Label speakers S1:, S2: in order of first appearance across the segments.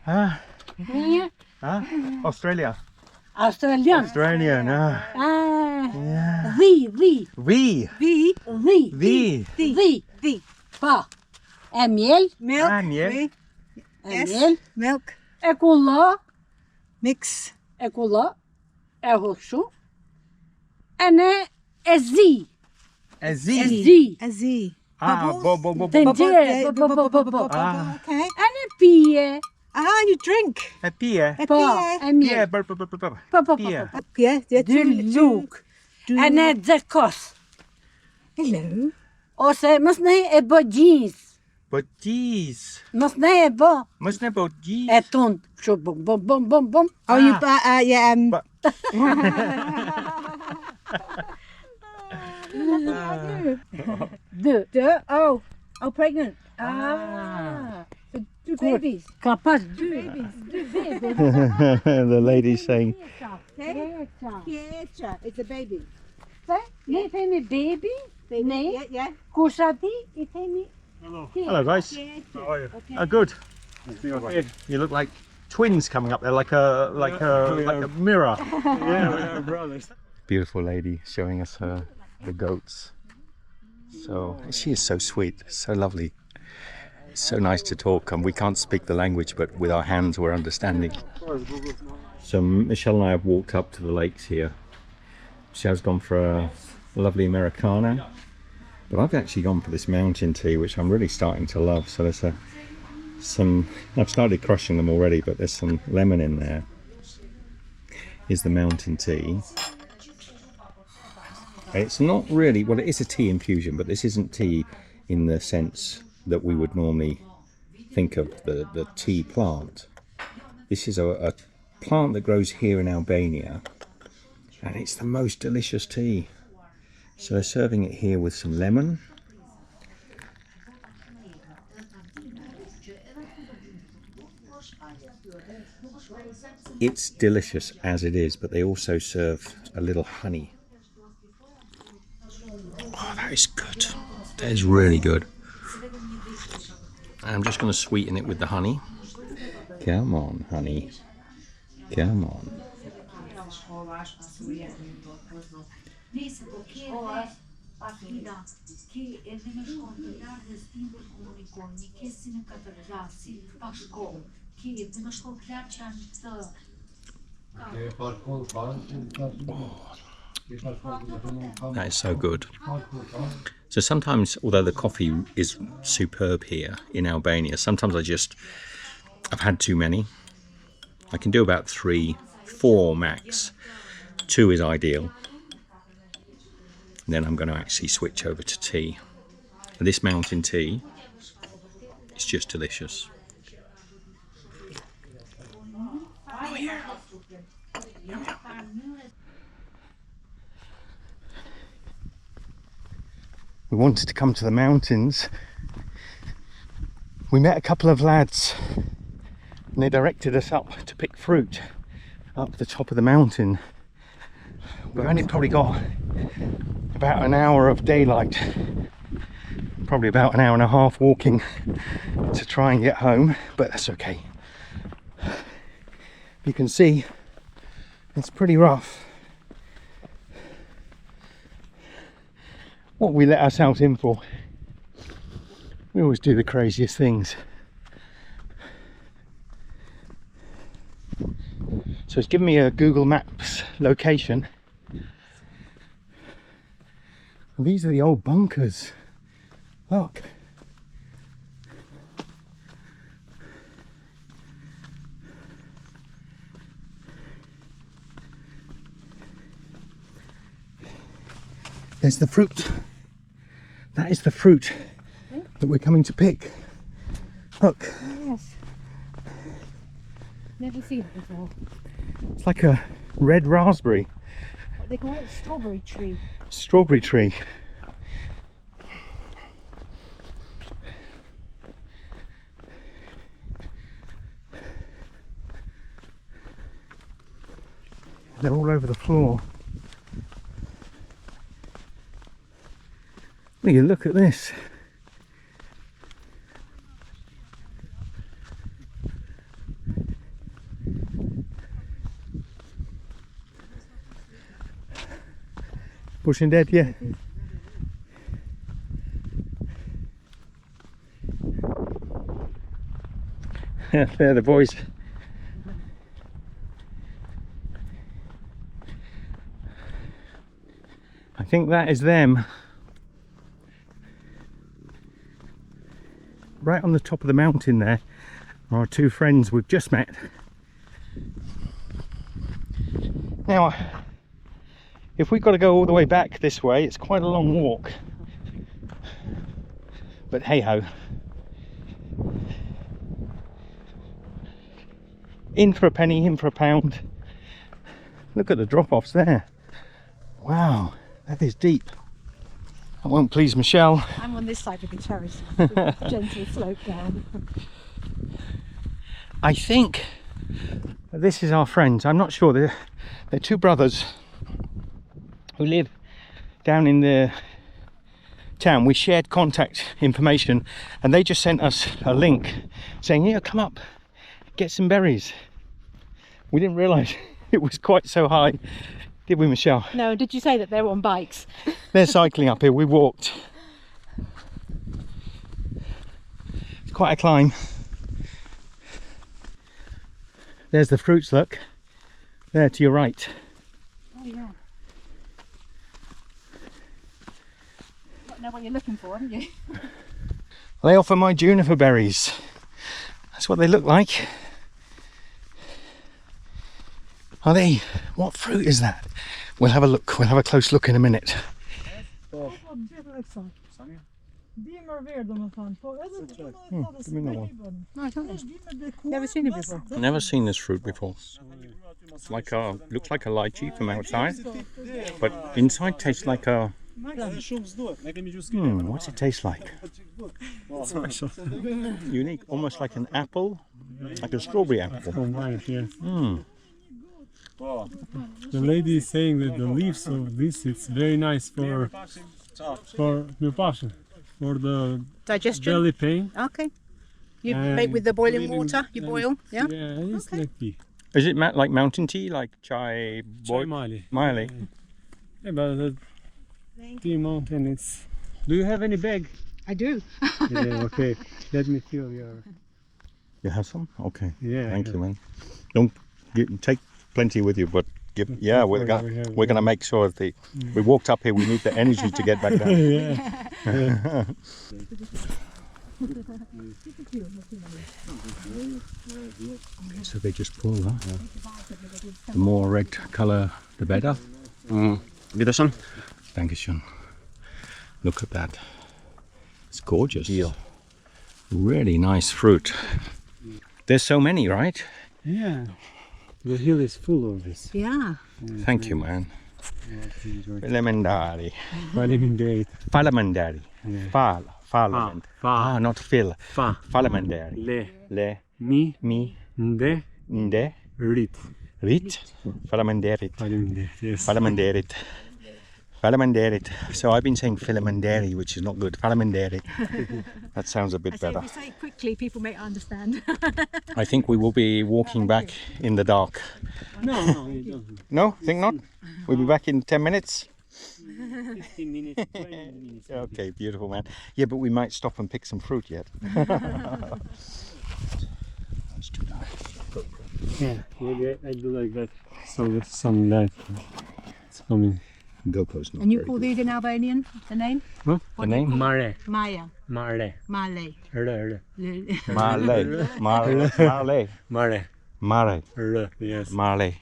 S1: Ah,
S2: Yeah.
S1: Australia.
S2: Australian.
S1: Australian. Yeah.
S2: The.
S1: We.
S2: Pa. Miel.
S3: Milk.
S1: Miel.
S2: Miel.
S3: Milk.
S2: Kola.
S3: Mix.
S2: Kola. Hoşu. Ene ezi.
S1: Ezi.
S3: A Z.
S1: Ah,
S2: Tencere.
S1: Ah.
S3: Okay.
S2: Ene piye.
S3: You drink.
S1: A beer.
S3: A
S2: Pa.
S3: beer.
S2: Miel.
S1: Beer.
S3: Yeah.
S2: Duluk. Ene zekos.
S3: Hello.
S2: O se mos ne e bë jeans.
S1: But geez.
S2: Mos ne e bë
S1: Must know about geez.
S2: e ton. Kështu bum.
S3: Oh, you yeah.
S1: But-
S2: Dë.
S3: Oh, pregnant.
S2: Two babies. Ka pas dy.
S1: The lady's saying,
S3: Pietra. It's a baby.
S2: Ne themi baby. Ne.
S3: Yeah.
S2: Kushati i themi.
S1: hello guys.
S3: Pietra.
S1: How are you? Oh, good. You look like twins coming up there, like a mirror.
S4: Yeah, we are brothers.
S1: Beautiful lady showing us the goats. So she is so sweet, so lovely, so nice to talk, and we can't speak the language, but with our hands we're understanding. So Michelle and I have walked up to the lakes here. She has gone for a lovely Americano, but I've actually gone for this mountain tea, which I'm really starting to love. So there's some, I've started crushing them already, but there's some lemon in there. Is the mountain tea. It's not really, well, it is a tea infusion, but this isn't tea in the sense that we would normally think of the tea plant. This is a plant that grows here in Albania, and it's the most delicious tea. So they're serving it here with some lemon. It's delicious as it is, but they also serve a little honey. Oh, that is good. That is really good. I'm just going to sweeten it with the honey. Come on, honey. Come on. That is so good. So sometimes, although the coffee is superb here in Albania, sometimes I've had too many. I can do about 3, 4 max. 2 is ideal. And then I'm going to actually switch over to tea. And this mountain tea is just delicious. Oh yeah. Yum, yum. We wanted to come to the mountains. We met a couple of lads and they directed us up to pick fruit up the top of the mountain. We've only probably got about an hour of daylight, probably about an hour and a half walking to try and get home, but that's okay. You can see it's pretty rough. What we let ourselves in for. We always do the craziest things. So it's given me a Google Maps location. And these are the old bunkers. Look. There's the fruit. That is the fruit that we're coming to pick. Look.
S2: Yes. Never seen it before.
S1: It's like a red raspberry.
S2: What they call it? Strawberry tree.
S1: Strawberry tree. They're all over the floor. Will you look at this? Pushing dead, yeah. They're the boys. I think that is them. Right on the top of the mountain there are our two friends we've just met. Now, if we've got to go all the way back this way, it's quite a long walk. But hey ho. In for a penny, in for a pound. Look at the drop-offs there. Wow, that is deep. That won't please Michelle.
S2: I'm on this side of the terrace. Gentle slope down.
S1: I think this is our friends. I'm not sure. They're two brothers who live down in the town. We shared contact information and they just sent us a link saying, here, come up, get some berries. We didn't realise it was quite so high, did we, Michelle?
S2: No, did you say that they were on bikes?
S1: They're cycling up here, we walked. It's quite a climb. There's the fruits, look. There to your right.
S2: Oh yeah. Don't know what you're looking for, haven't you?
S1: They offer my juniper berries. That's what they look like. Are they? What fruit is that? We'll have a look. We'll have a close look in a minute.
S2: Never seen it before.
S1: Never seen this fruit before. It's like a, looks like a lychee from outside, but inside tastes like a. What's it taste like? Unique, almost like an apple, like a strawberry apple.
S4: Oh, nice, yes. The lady is saying that the leaves of this it's very nice for the
S2: Digestion?
S4: belly pain.
S2: Okay. You
S4: And
S2: make with the boiling
S4: cleaning-
S2: water, you
S4: and
S2: boil, yeah?
S4: Yeah, it's like tea.
S1: Is it like mountain tea, like chai
S4: Chai Mali.
S1: Miley?
S4: Yeah, but the tea mountain it's... Do you have any bag?
S2: I do.
S4: Yeah, okay. Let me feel your...
S1: You have some? Okay.
S4: Yeah.
S1: Thank you, man. Don't take plenty with you, but give. Yeah, we're gonna make sure that we walked up here. We need the energy to get back down.
S4: Yeah.
S1: So they just pull that. The more red color, the better.
S5: Wiedersehen.
S1: Dankeschön. Look at that. It's gorgeous. Really nice fruit. There's so many, right?
S4: Yeah. The hill is full of this.
S2: Yeah.
S1: Thank you, man. Filamandari.
S4: Vitamin D.
S1: Filamandari.
S4: Yeah.
S1: Falament.
S4: Fa.
S1: Not Phil.
S4: Fa.
S1: Filamandari.
S4: Le.
S1: Le.
S4: Mi.
S1: Mi.
S4: De.
S1: Nde.
S4: Rit.
S1: Rit. Filamandarit.
S4: Vitamin D. Yes.
S1: Filamandarit. Filamandarit. So I've been saying filamandari, which is not good. Filamandari. That sounds a bit
S2: If
S1: better.
S2: you say it quickly, people may understand.
S1: I think we will be walking back in the dark.
S4: No, it doesn't.
S1: No, think not? We'll be back in 10 minutes.
S4: 15 minutes, 20 minutes.
S1: Okay, beautiful, man. Yeah, but we might stop and pick some fruit yet.
S4: Yeah, maybe I do like that. So with some light, it's coming.
S1: GoPro's not
S2: And you
S1: very
S2: call
S1: good.
S2: these in Albanian, the name?
S4: What?
S1: The name?
S4: Mare.
S2: Maya.
S4: Mare.
S2: Malay.
S4: Rö.
S1: Marley. Marley.
S4: Mare.
S1: Marley.
S4: Rö. Yes.
S1: Marley.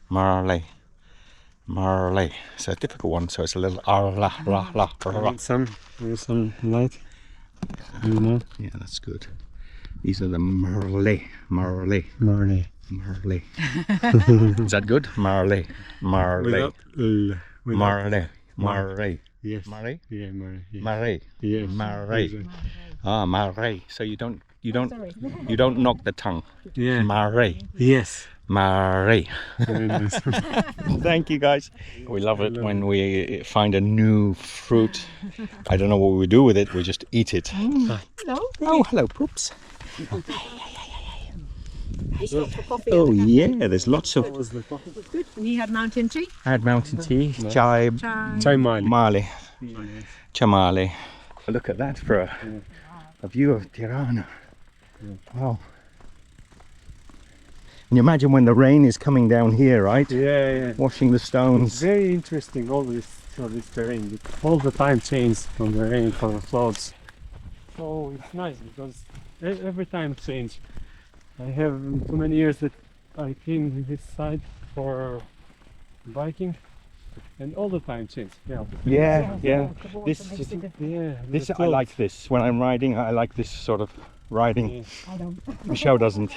S1: Marley. Marley. It's a difficult one, so it's a little la la la la.
S4: Some light. You know?
S1: Yeah, that's good. These are the Marley. Marley.
S4: Mare.
S1: Marley. Is that good? Marley. Marley.
S4: Without L. Without-
S1: Marley. Marley.
S4: Yes.
S1: Marley.
S4: Yeah, Mare. Yes.
S1: Marley.
S4: Yes.
S1: Marley.
S4: Exactly.
S1: Ah, Marley. So you don't knock the tongue.
S4: Yeah.
S1: Marley.
S4: Yes.
S1: Marley.
S4: Very nice.
S1: Thank you, guys. We love it when we find a new fruit. I don't know what we do with it. We just eat it.
S2: Hello.
S1: Oh, hello, poops.
S3: He stopped for coffee.
S1: Oh yeah, there's lots of.
S4: What was the coffee?
S3: Good. And he had mountain tea.
S1: I had mountain tea, chai
S4: Chai Mali.
S1: mali,
S4: Yes.
S1: chamale. Look at that for a view of Tirana. Wow. And you imagine when the rain is coming down here, right?
S4: Yeah, yeah.
S1: Washing the
S4: It's
S1: stones.
S4: very interesting, all this terrain. It all the time changes from the rain, from the floods. So it's nice because every time change. I have too many years that I came this side for biking, and all the time change. Yeah.
S1: Yeah. This,
S4: Yeah.
S1: this
S4: the
S1: I
S4: clothes.
S1: like this. When I'm riding, I like this sort of riding.
S4: Yeah.
S3: I don't.
S1: Michelle doesn't.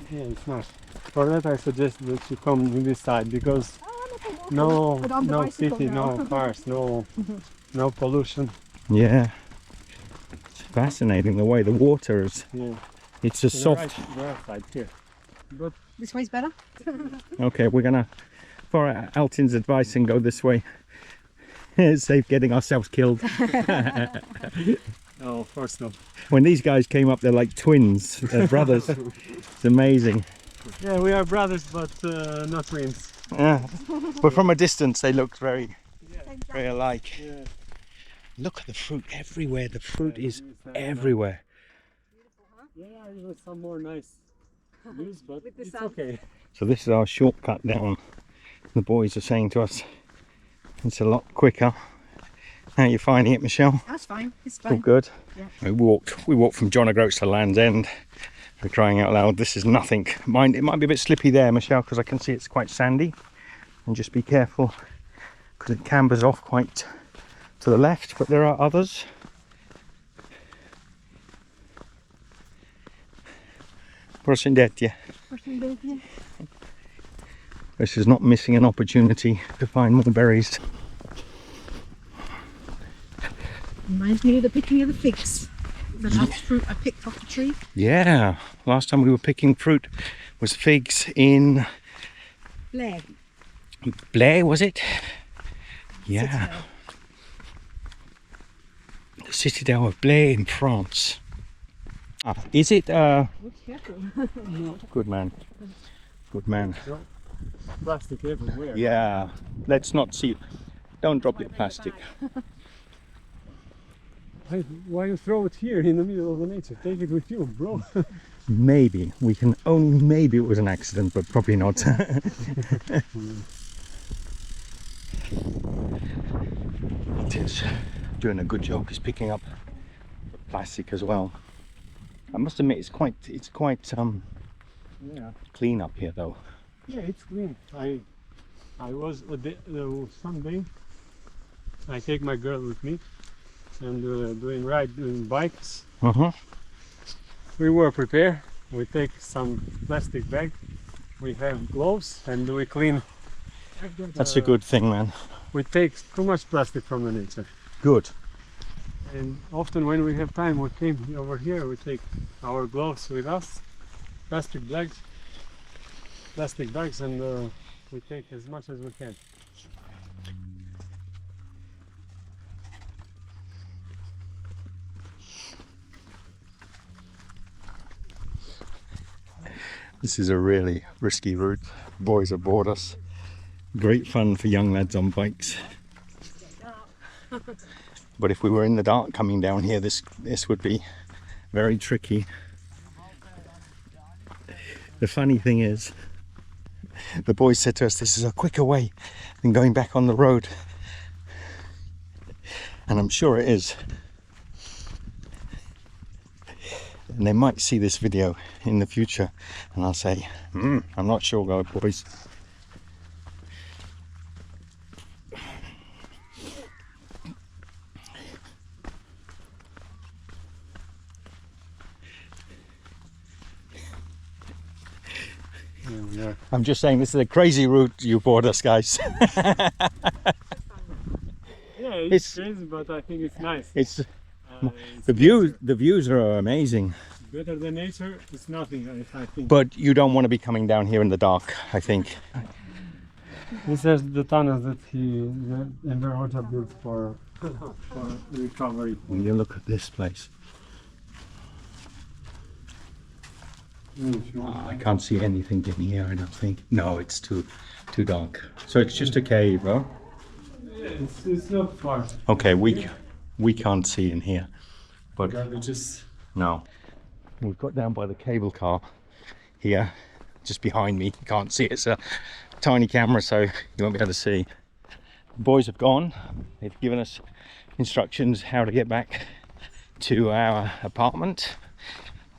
S4: Yeah, it's nice. For that, I suggest that you come on this side because no,
S3: But on the
S4: no
S3: bicycle
S4: city,
S3: now.
S4: no cars, no pollution.
S1: Yeah. It's fascinating the way the water is.
S4: Yeah.
S1: It's a
S4: To
S1: soft.
S4: the right side here. But
S3: This way's better.
S1: Okay, we're gonna, for Altin's advice, and go this way. Save getting ourselves killed.
S4: no, of course not.
S1: When these guys came up, they're like twins, they're brothers. It's amazing.
S4: Yeah, we are brothers, but not twins.
S1: Yeah. But from a distance, they looked very, very alike.
S4: Yeah.
S1: Look at the fruit everywhere. The fruit is
S4: Yeah,
S1: everywhere.
S4: Yeah, it was some more nice views, but
S3: With the
S4: it's
S3: sun.
S4: okay.
S1: So this is our shortcut down. The boys are saying to us, it's a lot quicker. How are you finding it, Michelle?
S3: That's fine. It's
S1: All
S3: fine.
S1: good.
S3: Yeah.
S1: We walked from John O'Groats to Land's End. We're crying out loud. This is nothing. Mind, it might be a bit slippy there, Michelle, because I can see it's quite sandy. And just be careful, because it cambers off quite to the left. But there are others. Prosim detje. This is not missing an opportunity to find more berries.
S3: Reminds me of the picking of the figs. The last fruit I picked off the tree.
S1: Yeah, last time we were picking fruit was figs in
S3: Blair.
S1: Blair, was it? Yeah, the Citadel of Blair in France. Ah, is it? Good man. Good man.
S4: Plastic everywhere.
S1: Yeah, let's not see. Don't drop your plastic.
S4: Why you throw it here in the middle of the nature? Take it with you, bro.
S1: Maybe we can only. Maybe it was an accident, but probably not. It is doing a good job. He's picking up plastic as well. I must admit, it's quite
S4: Yeah.
S1: clean up here, though.
S4: Yeah, it's clean. I was Sunday. I take my girl with me and doing bikes. We were prepared. We take some plastic bag. We have gloves and we clean.
S1: That's a good thing, man.
S4: We take too much plastic from the nature.
S1: Good.
S4: And often when we have time, we came over here. We take our gloves with us, plastic bags, and we take as much as we can.
S1: This is a really risky route. Boys have bored us. Great fun for young lads on bikes. But if we were in the dark coming down here, this would be very tricky. The funny thing is, the boys said to us, this is a quicker way than going back on the road. And I'm sure it is. And they might see this video in the future and I'll say, I'm not sure, boys.
S4: Yeah.
S1: I'm just saying, this is a crazy route you brought us, guys.
S4: Yeah,
S1: It's-
S4: it's crazy, but I think it's nice.
S1: It's
S4: It's
S1: the views are amazing,
S4: better than nature. It's nothing, I think.
S1: but you don't want to be coming down here in the dark, I think.
S4: These are the tunnels that the environmental built for recovery.
S1: Will you look at this place? I can't see anything in here, I don't think. No, it's too dark. So it's just a cave, huh?
S4: It's not far.
S1: Okay, we can't see in here, but
S4: Just
S1: no. We've got down by the cable car here, just behind me. You can't see it. It's a tiny camera, so you won't be able to see. The boys have gone. They've given us instructions how to get back to our apartment.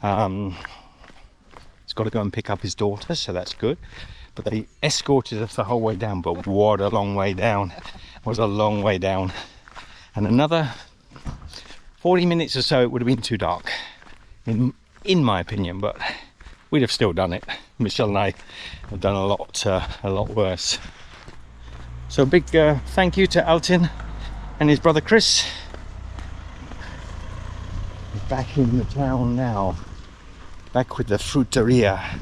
S1: He's got to go and pick up his daughter, so that's good. But they escorted us the whole way down, but what a long way down. It was a long way down. And another 40 minutes or so, it would have been too dark, in my opinion, but we'd have still done it. Michele and I have done a lot worse. So a big thank you to Altin and his brother Chris. We're back in the town now, back with the fruiteria. I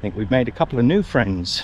S1: think we've made a couple of new friends.